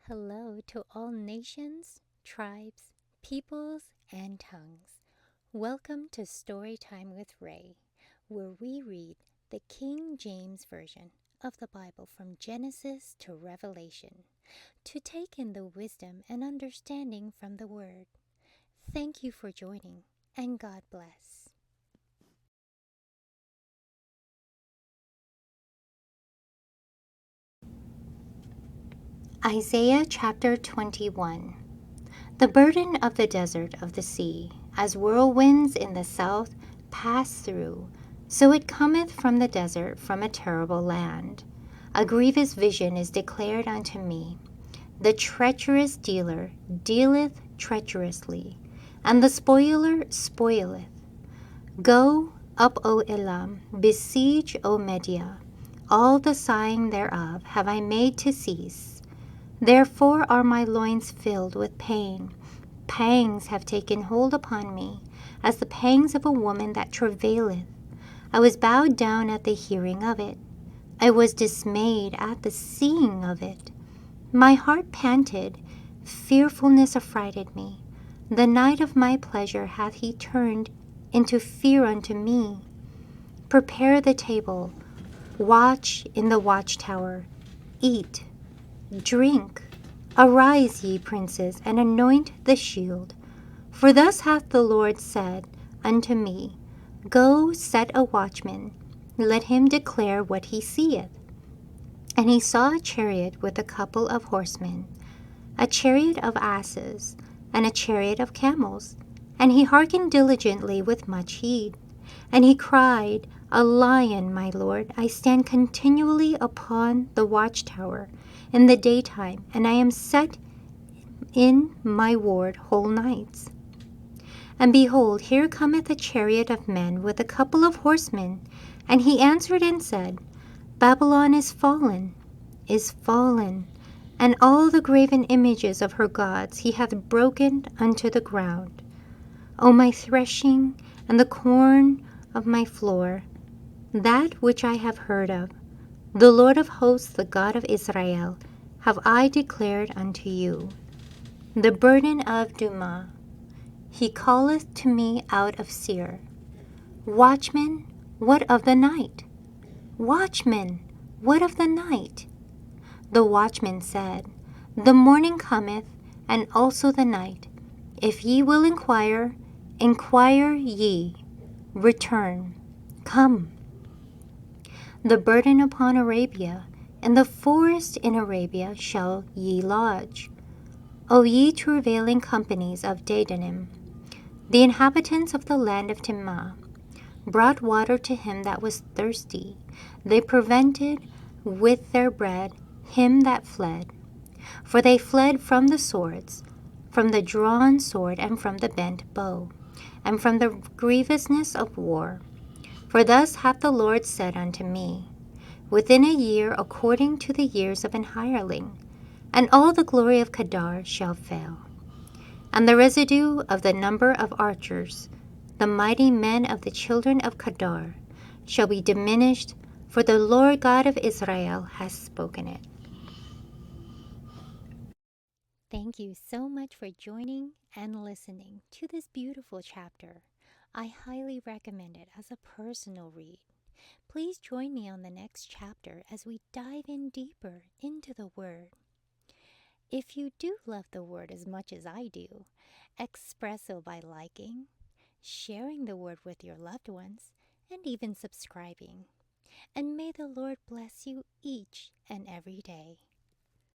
Hello to all nations, tribes, peoples, and tongues. Welcome to Storytime with Rae, where we read the King James Version of the Bible from Genesis to Revelation to take in the wisdom and understanding from the Word. Thank you for joining, and God bless. Isaiah chapter 21. The burden of the desert of the sea, as whirlwinds in the south pass through, so it cometh from the desert, from a terrible land. A grievous vision is declared unto me. The treacherous dealer dealeth treacherously, and the spoiler spoileth. Go up, O Elam, besiege, O Media. All the sighing thereof have I made to cease. Therefore are my loins filled with pain. Pangs have taken hold upon me, as the pangs of a woman that travaileth. I was bowed down at the hearing of it. I was dismayed at the seeing of it. My heart panted, fearfulness affrighted me. The night of my pleasure hath he turned into fear unto me. Prepare the table, watch in the watchtower, eat, drink. Arise, ye princes, and anoint the shield. For thus hath the Lord said unto me, Go set a watchman, let him declare what he seeth. And he saw a chariot with a couple of horsemen, a chariot of asses, and a chariot of camels. And he hearkened diligently with much heed. And he cried, A lion, my Lord, I stand continually upon the watchtower in the daytime, and I am set in my ward whole nights. And behold, here cometh a chariot of men with a couple of horsemen. And he answered and said, Babylon is fallen, and all the graven images of her gods he hath broken unto the ground. O my threshing, and the corn of my floor, that which I have heard of, the Lord of hosts, the God of Israel, have I declared unto you. The burden of Dumah. He calleth to me out of Seir. Watchman, what of the night? Watchman, what of the night? The watchman said, The morning cometh, and also the night. If ye will inquire, inquire ye. Return, come. The burden upon Arabia, in the forest in Arabia shall ye lodge. O ye travailing companies of Dedanim, the inhabitants of the land of Timnah, brought water to him that was thirsty. They prevented with their bread him that fled. For they fled from the swords, from the drawn sword, and from the bent bow, and from the grievousness of war. For thus hath the Lord said unto me, Within a year, according to the years of an hireling, and all the glory of Kedar shall fail. And the residue of the number of archers, the mighty men of the children of Kedar, shall be diminished, for the Lord God of Israel has spoken it. Thank you so much for joining and listening to this beautiful chapter. I highly recommend it as a personal read. Please join me on the next chapter as we dive in deeper into the Word. If you do love the Word as much as I do, express so by liking, sharing the Word with your loved ones, and even subscribing. And may the Lord bless you each and every day.